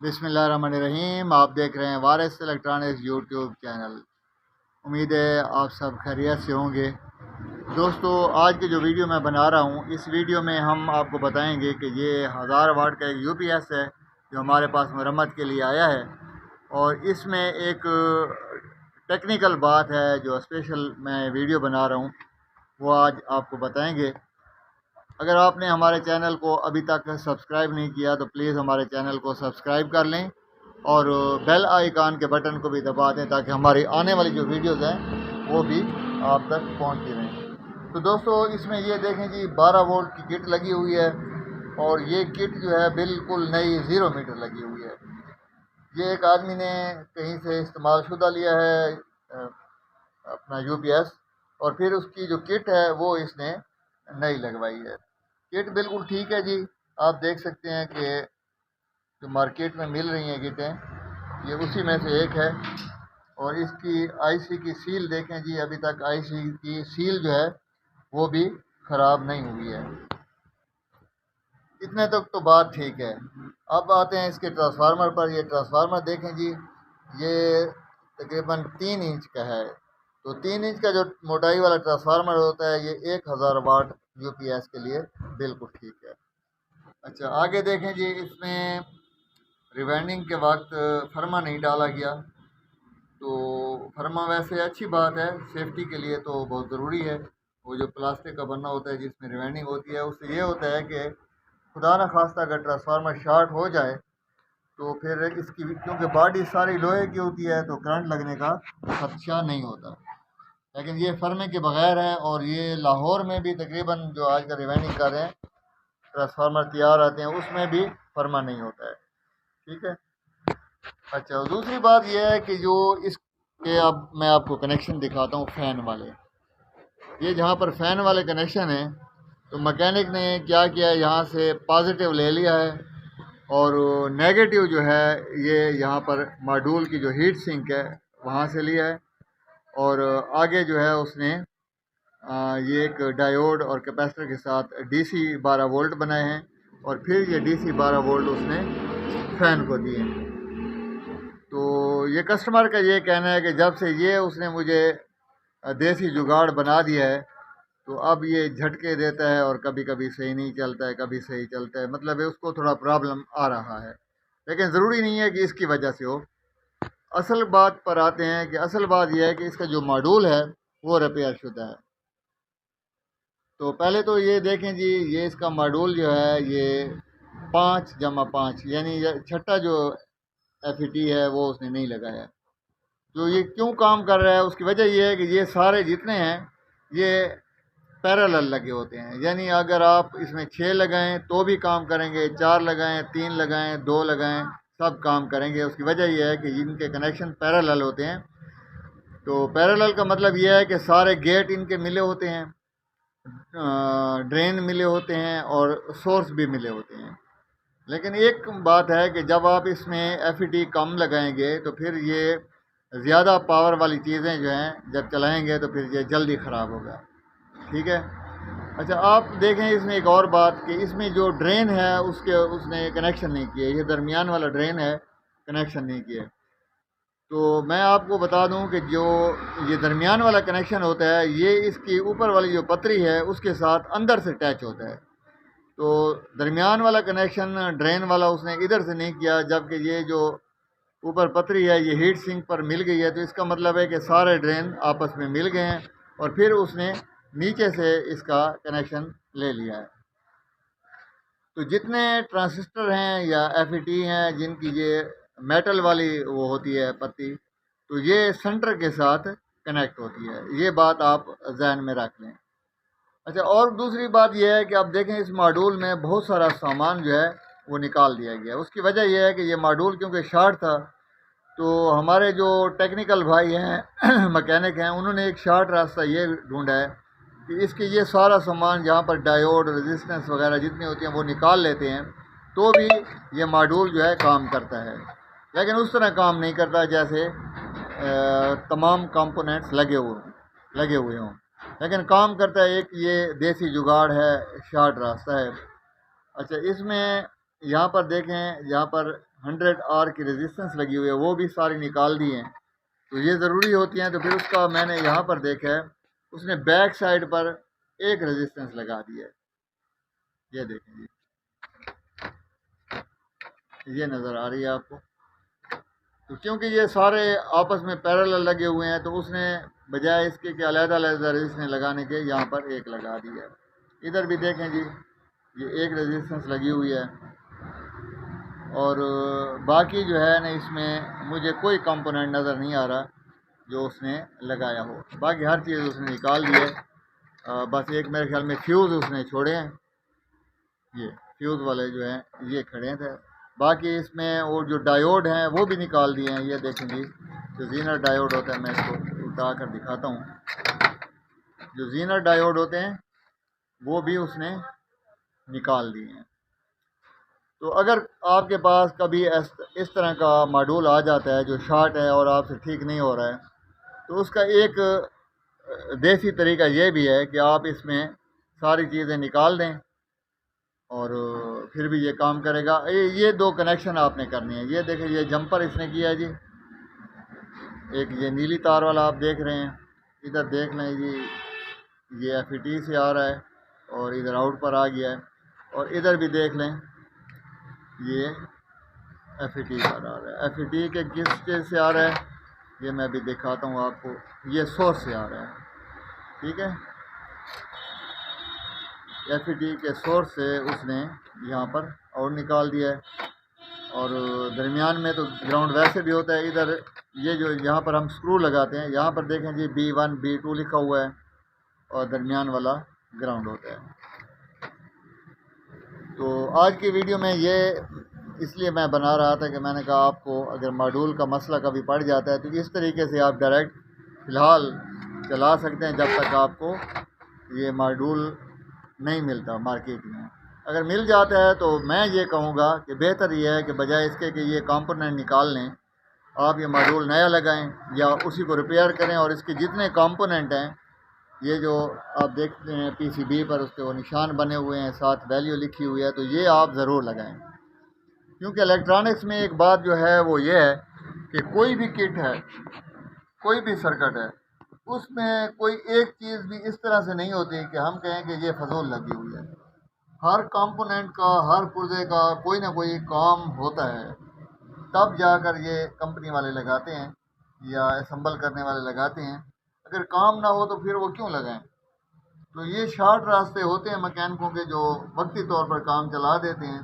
बिस्मिल्लाहिर्रहमानिर्रहीम। आप देख रहे हैं वारिस इलेक्ट्रॉनिक्स यूट्यूब चैनल। उम्मीद है आप सब खैरियत से होंगे। दोस्तों, आज की जो वीडियो मैं बना रहा हूँ, इस वीडियो में हम आपको बताएंगे कि ये 1000 वाट का एक यूपीएस है जो हमारे पास मरम्मत के लिए आया है। और इसमें एक टेक्निकल बात है जो स्पेशल मैं वीडियो बना रहा हूँ, वो आज आपको बताएंगे। अगर आपने हमारे चैनल को अभी तक सब्सक्राइब नहीं किया तो प्लीज़ हमारे चैनल को सब्सक्राइब कर लें और बेल आइकन के बटन को भी दबा दें ताकि हमारी आने वाली जो वीडियोज़ हैं वो भी आप तक पहुंचती रहें। तो दोस्तों, इसमें ये देखें जी 12 वोल्ट की किट लगी हुई है और ये किट जो है बिल्कुल नई 0 मीटर लगी हुई है। ये एक आदमी ने कहीं से इस्तेमाल शुदा लिया है अपना यूपीएस, और फिर उसकी जो किट है वो इसने नई लगवाई है। किट बिल्कुल ठीक है जी। आप देख सकते हैं कि जो मार्केट में मिल रही हैं किटें, ये उसी में से एक है। और इसकी आईसी की सील देखें जी, अभी तक आईसी की सील जो है वो भी ख़राब नहीं हुई है। इतने तक तो बात ठीक है। अब आते हैं इसके ट्रांसफार्मर पर। ये ट्रांसफार्मर देखें जी, ये तकरीबन 3 इंच का है। तो 3 इंच का जो मोटाई वाला ट्रांसफार्मर होता है, ये 1000 वाट यूपीएस के लिए बिल्कुल ठीक है। अच्छा, आगे देखें जी, इसमें रिवाइंडिंग के वक्त फर्मा नहीं डाला गया। तो फर्मा वैसे अच्छी बात है, सेफ्टी के लिए तो बहुत ज़रूरी है। वो जो प्लास्टिक का बना होता है जिसमें रिवाइंडिंग होती है, उससे ये होता है कि खुदा न खास्ता अगर ट्रांसफार्मर शॉर्ट हो जाए तो फिर इसकी, क्योंकि बॉडी सारी लोहे की होती है, तो करंट लगने का खदशा नहीं होता। लेकिन ये फर्मे के बगैर है। और ये लाहौर में भी तकरीबन जो आजकल रिवाइंडिंग कर रहे हैं ट्रांसफार्मर तैयार आते हैं, उसमें भी फर्मा नहीं होता है। ठीक है। अच्छा, और दूसरी बात यह है कि जो इसके, अब मैं आपको कनेक्शन दिखाता हूँ फ़ैन वाले। ये जहाँ पर फ़ैन वाले कनेक्शन है, तो मैकेनिक ने क्या किया, यहाँ से पॉजिटिव ले लिया है और नेगेटिव जो है ये यहाँ पर मॉड्यूल की जो हीट सिंक है वहाँ से लिया है। और आगे जो है उसने ये एक डायोड और कैपेसिटर के साथ डीसी 12 वोल्ट बनाए हैं और फिर ये डीसी 12 वोल्ट उसने फ़ैन को दिए हैं। तो ये कस्टमर का ये कहना है कि जब से ये उसने मुझे देसी जुगाड़ बना दिया है, तो अब ये झटके देता है और कभी कभी सही नहीं चलता है, कभी सही चलता है। मतलब है उसको थोड़ा प्रॉब्लम आ रहा है, लेकिन ज़रूरी नहीं है कि इसकी वजह से हो। असल बात पर आते हैं कि असल बात यह है कि इसका जो मॉड्यूल है वो रिपेयर शुदा है। तो पहले तो ये देखें जी, ये इसका मॉड्यूल जो है ये 5+5 यानी छठा जो एफईटी है वो उसने नहीं लगाया। तो ये क्यों काम कर रहा है, उसकी वजह ये है कि ये सारे जितने हैं ये पैरेलल लगे होते हैं। यानी अगर आप इसमें 6 लगाएं तो भी काम करेंगे, 4 लगाएं, 3 लगाएं, 2 लगाएं, सब काम करेंगे। उसकी वजह यह है कि इनके कनेक्शन पैरेलल होते हैं। तो पैरेलल का मतलब यह है कि सारे गेट इनके मिले होते हैं, ड्रेन मिले होते हैं और सोर्स भी मिले होते हैं। लेकिन एक बात है कि जब आप इसमें एफईटी कम लगाएंगे तो फिर ये ज़्यादा पावर वाली चीज़ें जो हैं जब चलाएंगे तो फिर ये जल्दी ख़राब होगा। ठीक है। अच्छा, आप देखें इसमें एक और बात कि इसमें जो ड्रेन है उसने कनेक्शन नहीं किए। ये दरमियान वाला ड्रेन है, कनेक्शन नहीं किए। तो मैं आपको बता दूं कि जो ये दरमियान वाला कनेक्शन होता है, ये इसकी ऊपर वाली जो पतरी है उसके साथ अंदर से अटैच होता है। तो दरमियान वाला कनेक्शन ड्रेन वाला उसने इधर से नहीं किया, जबकि ये जो ऊपर पतरी है ये हीट सिंक पर मिल गई है। तो इसका मतलब है कि सारे ड्रेन आपस में मिल गए हैं और फिर उसने नीचे से इसका कनेक्शन ले लिया है। तो जितने ट्रांजिस्टर हैं या एफईटी हैं जिनकी ये मेटल वाली वो होती है पत्ती, तो ये सेंटर के साथ कनेक्ट होती है। ये बात आप जहन में रख लें। अच्छा, और दूसरी बात यह है कि आप देखें इस मॉड्यूल में बहुत सारा सामान जो है वो निकाल दिया गया। उसकी वजह यह है कि ये मॉड्यूल क्योंकि शॉर्ट था, तो हमारे जो टेक्निकल भाई हैं मैकेनिक हैं, उन्होंने एक शॉर्ट रास्ता ये ढूंढा है कि इसके ये सारा सामान जहाँ पर डायोड रेजिस्टेंस वगैरह जितनी होती हैं वो निकाल लेते हैं, तो भी ये मॉड्यूल जो है काम करता है। लेकिन उस तरह काम नहीं करता जैसे तमाम कंपोनेंट्स लगे हुए हों। लेकिन काम करता है। एक ये देसी जुगाड़ है, शॉर्ट रास्ता है। अच्छा, इसमें यहाँ पर देखें, यहाँ पर 100R की रेजिस्टेंस लगी हुई है, वो भी सारी निकाल दी हैं। तो ये ज़रूरी होती हैं। तो फिर उसका मैंने यहाँ पर देखा है, उसने बैक साइड पर एक रेजिस्टेंस लगा दी है। ये देखें जी, ये नज़र आ रही है आपको। तो क्योंकि ये सारे आपस में पैरेलल लगे हुए हैं, तो उसने बजाय इसके कि अलग-अलग रेजिस्टेंस लगाने के यहाँ पर एक लगा दी है। इधर भी देखें जी, ये एक रेजिस्टेंस लगी हुई है और बाकी जो है ना, इसमें मुझे कोई कंपोनेंट नज़र नहीं आ रहा जो उसने लगाया हो। बाकी हर चीज़ उसने निकाल दी है। बस एक मेरे ख्याल में फ्यूज़ उसने छोड़े हैं, ये फ्यूज़ वाले जो हैं ये खड़े थे। बाकी इसमें वो जो डायोड हैं वो भी निकाल दिए हैं। ये देखें जी, जो जीनर डायोड होता है, मैं इसको उठा कर दिखाता हूँ। जो जीनर डायोड होते हैं वो भी उसने निकाल दिए हैं। तो अगर आपके पास कभी इस तरह का मॉड्यूल आ जाता है जो शॉर्ट है और आपसे ठीक नहीं हो रहा है, तो उसका एक देसी तरीका ये भी है कि आप इसमें सारी चीज़ें निकाल दें और फिर भी ये काम करेगा। ये दो कनेक्शन आपने करनी है। ये देखिए, ये जंपर इसने किया है जी, एक ये नीली तार वाला आप देख रहे हैं। इधर देख लें जी, ये FET से आ रहा है और इधर आउट पर आ गया है। और इधर भी देख लें, ये FET पर आ रहा है। FET के किस चीज़ से आ रहा है ये मैं भी दिखाता हूँ आपको। ये सोर्स से आ रहा है, ठीक है। FET के सोर्स से उसने यहाँ पर आउट निकाल दिया है और दरमियान में तो ग्राउंड वैसे भी होता है। इधर ये जो यहाँ पर हम स्क्रू लगाते हैं, यहाँ पर देखें जी B1 B2 लिखा हुआ है और दरमियान वाला ग्राउंड होता है। तो आज की वीडियो में ये इसलिए मैं बना रहा था कि मैंने कहा आपको अगर मॉड्यूल का मसला कभी पड़ जाता है तो इस तरीके से आप डायरेक्ट फ़िलहाल चला सकते हैं जब तक आपको ये मॉड्यूल नहीं मिलता मार्केट में। अगर मिल जाता है तो मैं ये कहूँगा कि बेहतर ये है कि बजाय इसके कि ये कंपोनेंट निकाल लें, आप ये मॉड्यूल नया लगाएं या उसी को रिपेयर करें और इसके जितने कंपोनेंट हैं, ये जो आप देखते हैं PCB पर उसके वो निशान बने हुए हैं, साथ वैल्यू लिखी हुई है, तो ये आप ज़रूर लगाएं। क्योंकि इलेक्ट्रॉनिक्स में एक बात जो है वो ये है कि कोई भी किट है, कोई भी सर्किट है, उसमें कोई एक चीज़ भी इस तरह से नहीं होती कि हम कहें कि ये फजूल लगी हुई है। हर कंपोनेंट का, हर पुर्जे का कोई ना कोई काम होता है, तब जाकर ये कंपनी वाले लगाते हैं या असम्बल करने वाले लगाते हैं। अगर काम ना हो तो फिर वो क्यों लगाएं। तो ये शॉर्ट रास्ते होते हैं मैकेनिकों के जो वक्ती तौर पर काम चला देते हैं,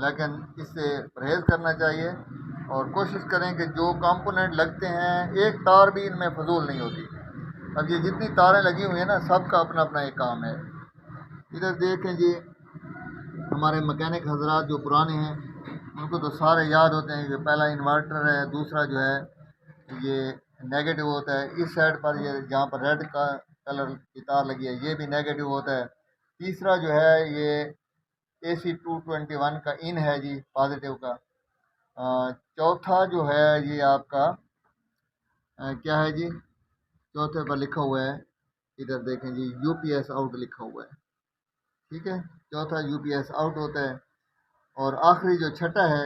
लेकिन इससे परहेज़ करना चाहिए और कोशिश करें कि जो कंपोनेंट लगते हैं, एक तार भी इनमें फजूल नहीं होती। अब ये जितनी तारें लगी हुई हैं ना, सबका अपना अपना एक काम है। इधर देखें जी, हमारे मैकेनिक हजरात जो पुराने हैं उनको तो सारे याद होते हैं कि पहला इन्वर्टर है, दूसरा जो है ये नेगेटिव होता है। इस साइड पर ये जहाँ पर रेड का कलर की तार लगी है ये भी नेगेटिव होता है। तीसरा जो है ये AC 221 का इन है जी, पॉजिटिव का। चौथा जो है ये आपका क्या है जी, चौथे पर लिखा हुआ है, इधर देखें जी, UPS आउट लिखा हुआ है, ठीक है। चौथा UPS आउट होता है और आखिरी जो छठा है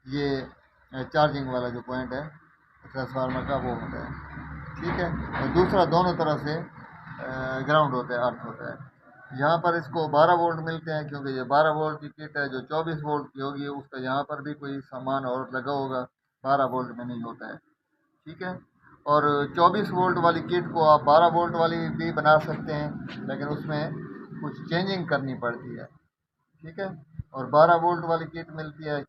ये चार्जिंग वाला जो पॉइंट है ट्रांसफार्मर का वो होता है, ठीक है। और दूसरा दोनों तरफ से ग्राउंड होता है, अर्थ होता है। यहाँ पर इसको 12 वोल्ट मिलते हैं क्योंकि ये 12 वोल्ट की किट है। जो 24 वोल्ट की होगी उसका यहाँ पर भी कोई सामान और लगा होगा, 12 वोल्ट में नहीं होता है, ठीक है। और 24 वोल्ट वाली किट को आप 12 वोल्ट वाली भी बना सकते हैं, लेकिन उसमें कुछ चेंजिंग करनी पड़ती है, ठीक है। और 12 वोल्ट वाली किट मिलती है,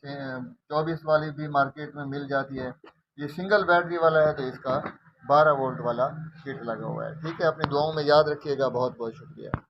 24 वाली भी मार्केट में मिल जाती है। ये सिंगल बैटरी वाला है तो इसका 12 वोल्ट वाला किट लगा हुआ है, ठीक है। अपनी दुआओं में याद रखिएगा। बहुत बहुत शुक्रिया।